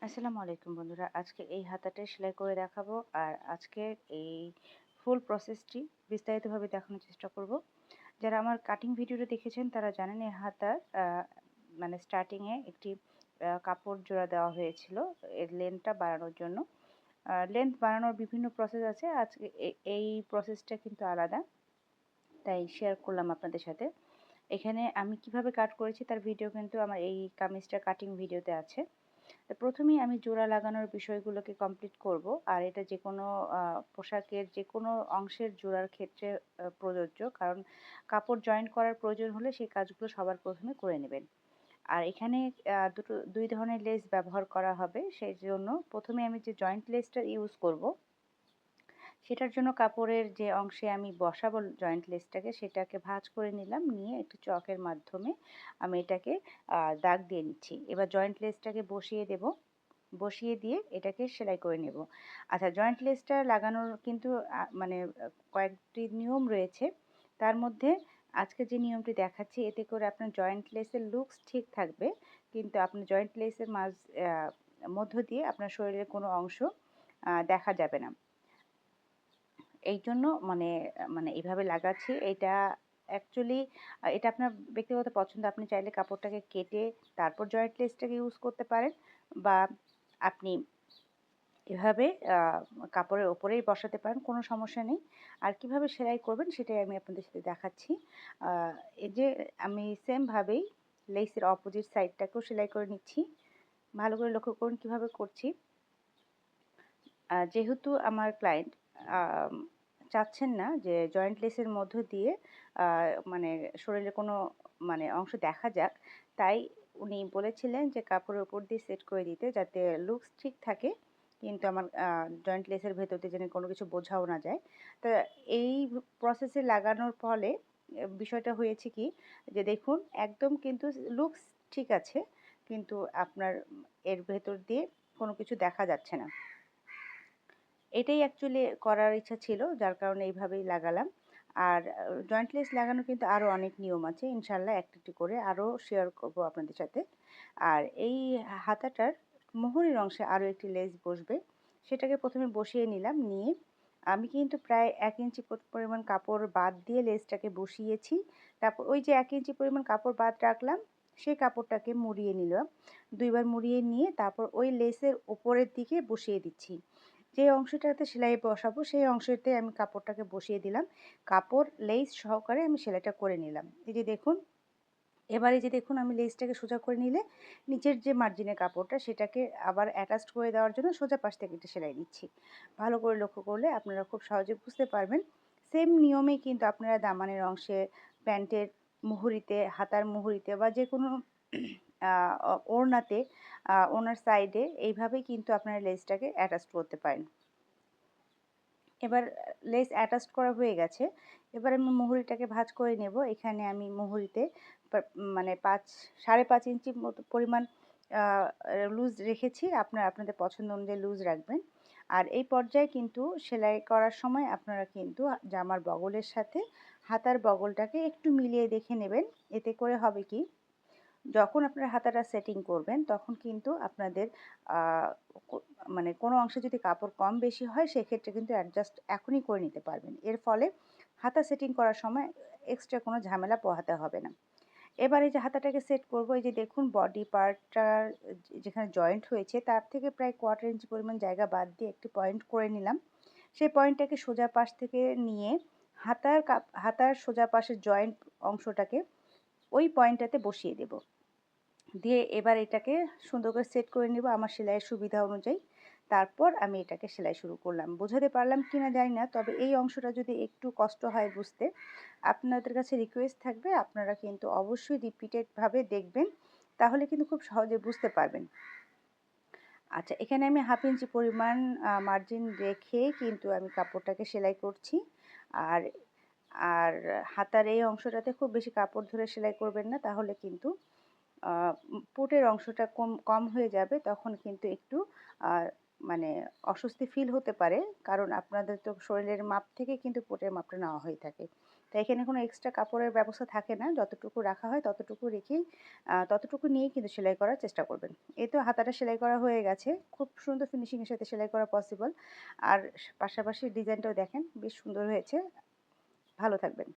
আসসালামু আলাইকুম বন্ধুরা, আজকে এই হাতাটা সেলাই করে দেখাবো। আর আজকের এই ফুল প্রসেসটি বিস্তারিতভাবে দেখানোর চেষ্টা করব। যারা আমার কাটিং ভিডিওটা দেখেছেন তারা জানেন এই হাতার মানে স্টার্টিংয়ে একটি কাপড় জোড়া দেওয়া হয়েছিল এর লেন্থটা বাড়ানোর জন্য। লেন্থ বাড়ানোর বিভিন্ন প্রসেস আছে, আজকে এই প্রসেসটা কিন্তু আলাদা, তাই শেয়ার করলাম আপনাদের সাথে। এখানে আমি কিভাবে কাট করেছি তার ভিডিও কিন্তু আমার এই কামিজটা কাটিং ভিডিওতে আছে। তো প্রথমেই আমি জোড়া লাগানোর বিষয়গুলোকে কমপ্লিট করব। আর এটা যে কোনো পোশাকের যে কোনো অংশের জোড়ার ক্ষেত্রে প্রযোজ্য, কারণ কাপড় জয়েন্ট করার প্রয়োজন হলে সেই কাজগুলো সবার প্রথমে করে নেবেন। আর এখানে দুই ধরনের লেস ব্যবহার করা হবে, সেই জন্য প্রথমে আমি যে জয়েন্ট লেসটা ইউজ করব সেটার জন্য কাপড়ের যে অংশে আমি বসাবো জয়েন্ট লেসটাকে সেটাকে ভাঁজ করে নিলাম, নিয়ে একটু চকের মাধ্যমে আমি এটাকে দাগ দিয়ে নিচ্ছি। এবার জয়েন্ট লেসটাকে বসিয়ে দেব, বসিয়ে দিয়ে এটাকে সেলাই করে নেব। আচ্ছা, জয়েন্ট লেসটা লাগানোর কিন্তু মানে কয়েকটি নিয়ম রয়েছে। তার মধ্যে আজকে যে নিয়মটি দেখাচ্ছি এতে করে আপনার জয়েন্ট লেসের লুকস ঠিক থাকবে, কিন্তু আপনার জয়েন্ট লেসের মধ্য দিয়ে আপনার শরীরের কোনো অংশ দেখা যাবে না। এই জন্য মানে মানে এভাবে লাগাচ্ছি। এটা অ্যাকচুয়ালি এটা আপনার ব্যক্তিগত পছন্দ। আপনি চাইলে কাপড়টাকে কেটে তারপর জয়েন্ট লেসটাকে ইউজ করতে পারেন, বা আপনি এভাবে আ কাপড়ের ওপরেই বসাতে পারেন, কোনো সমস্যা নেই। আর কিভাবে সেলাই করবেন সেটাই আমি আপনাদের সাথে দেখাচ্ছি। আ এই যে আমি সেম ভাবেই লেসের অপোজিট সাইডটাকেও সেলাই করে নিচ্ছি। ভালো করে লক্ষ্য করুন কিভাবে করছি। যেহেতু আমার ক্লায়েন্ট আম চাচ্ছেন না যে জয়েন্ট লেসের মধ্য দিয়ে আ মানে শরীরের কোনো মানে অংশ দেখা যাক, তাই উনি বলেছিলেন যে কাপড়ের উপর দিয়ে সেট করে দিতে যাতে লুকস ঠিক থাকে, কিন্তু আমার জয়েন্ট লেসের ভেতর দিয়ে যেন কোনো কিছু বোঝাও না যায়। তো এই প্রসেসে লাগানোর ফলে বিষয়টা হয়েছে কি, যে দেখুন একদম কিন্তু লুকস ঠিক আছে, কিন্তু আপনার এর ভেতর দিয়ে কোনো কিছু দেখা যাচ্ছে না। এটাই অ্যাকচুয়ালি করার ইচ্ছা ছিল, যার কারণে এইভাবেই লাগালাম। আর জয়েন্ট লেস লাগানোর কিন্তু আরও অনেক নিয়ম আছে। ইনশাআল্লাহ একটা একটি করে আরও শেয়ার করব আপনাদের সাথে। আর এই হাতাটার মুহুরির অংশে আরও একটি লেস বসবে। সেটাকে প্রথমে বসিয়ে নিলাম, নিয়ে আমি কিন্তু প্রায় ১ ইঞ্চি পরিমাণ কাপড় বাদ দিয়ে লেসটাকে বসিয়েছি। তারপর ওই যে ১ ইঞ্চি পরিমাণ কাপড় বাদ রাখলাম, সেই কাপড়টাকে মুড়িয়ে নিলাম। ২ বার মুড়িয়ে নিয়ে তারপর ওই লেসের উপরের দিকে বসিয়ে দিচ্ছি। যে অংশটাতে সেলাই বসাবো সেই অংশতে আমি কাপড়টাকে বসিয়ে দিলাম। কাপড় লেস সহকারে আমি সেলাইটা করে নিলাম। এই যে দেখুন, এবার এই যে দেখুন আমি লেসটাকে সোজা করে নিলে নিচের যে মার্জিনের কাপড়টা সেটাকে আবার অ্যাটাচড করে দেওয়ার জন্য সোজা পাশ থেকে একটা সেলাই দিচ্ছি। ভালো করে লক্ষ্য করলে আপনারা খুব সহজে বুঝতে পারবেন। সেম নিয়মেই কিন্তু আপনারা দামানের অংশে, প্যান্টের মুহুরিতে, হাতার মুহুরিতে বা যেকোনো আ ওড়নাতে, ওড়নার সাইডে এইভাবেই কিন্তু আপনারা লেসটাকে অ্যাটাচড করতে পারেন। এবার লেস অ্যাটাচড করা হয়ে গেছে। এবার আমি মুহুরিটাকে ভাঁজ করে নেব। এখানে আমি মুহুরিতে মানে ৫.৫ ইঞ্চি মতো পরিমাণ আ লুজ রেখেছি। আপনারা আপনাদের পছন্দ অনুযায়ী লুজ রাখবেন। আর এই পর্যায়ে কিন্তু সেলাই করার সময় আপনারা কিন্তু জামার বগলের সাথে হাতার বগলটাকে একটু মিলিয়ে দেখে নেবেন। এতে করে হবে কি, যখন আপনারা হাতাটা সেটিং করবেন তখন কিন্তু আপনাদের আ কো মানে কোনো অংশে যদি কাপড় কম বেশি হয় সেক্ষেত্রে কিন্তু অ্যাডজাস্ট এখনই করে নিতে পারবেন। এর ফলে হাতা সেটিং করার সময় এক্সট্রা কোনো ঝামেলা পোহাতে হবে না। এবার এই যে হাতাটাকে সেট করব, এই যে দেখুন বডি পার্টটার যেখানে জয়েন্ট হয়েছে তার থেকে প্রায় 1/4 ইঞ্চি পরিমাণ জায়গা বাদ দিয়ে একটি পয়েন্ট করে নিলাম। সেই পয়েন্টটাকে সোজা পাশ থেকে নিয়ে হাতার সোজা পাশের জয়েন্ট অংশটাকে ওই পয়েন্টটাতে বসিয়ে দেব। দিয়ে এবার এটাকে সুন্দর করে সেট করে নিব আমার সেলাইয়ের সুবিধা অনুযায়ী। তারপর আমি এটাকে সেলাই শুরু করলাম। বোঝাতে পারলাম কিনা জানি না, তবে এই অংশটা যদি একটু কষ্ট হয় বুঝতে, আপনাদের কাছে রিকোয়েস্ট থাকবে আপনারা কিন্তু অবশ্যই রিপিটেড ভাবে দেখবেন, তাহলে কিন্তু খুব সহজে বুঝতে পারবেন। আচ্ছা, এখানে আমি 1/2 ইঞ্চি পরিমাণ মার্জিন রেখে কিন্তু আমি কাপড়টাকে সেলাই করছি। আর আর হাতার এই অংশটাতে খুব বেশি কাপড় ধরে সেলাই করবেন না, তাহলে কিন্তু আ পুটের অংশটা কম হয়ে যাবে। তখন কিন্তু একটু আ মানে অস্বস্তি ফিল হতে পারে। কারণ আপনাদের তো শরীরের মাপ থেকে কিন্তু পুটের মাপটা নেওয়া হয়ে থাকে। তো এখানে কোনো এক্সট্রা কাপড়ের ব্যবস্থা থাকে না। যতটুকু রাখা হয় ততটুকু রেখেই ততটুকু নিয়েই কিন্তু সেলাই করার চেষ্টা করবেন। এই তো হাতাটা সেলাই করা হয়ে গেছে। খুব সুন্দর ফিনিশিং এর সাথে সেলাই করা পসিবল। আর পাশাপাশি ডিজাইনটাও দেখেন বেশ সুন্দর হয়েছে। ভালো থাকবেন।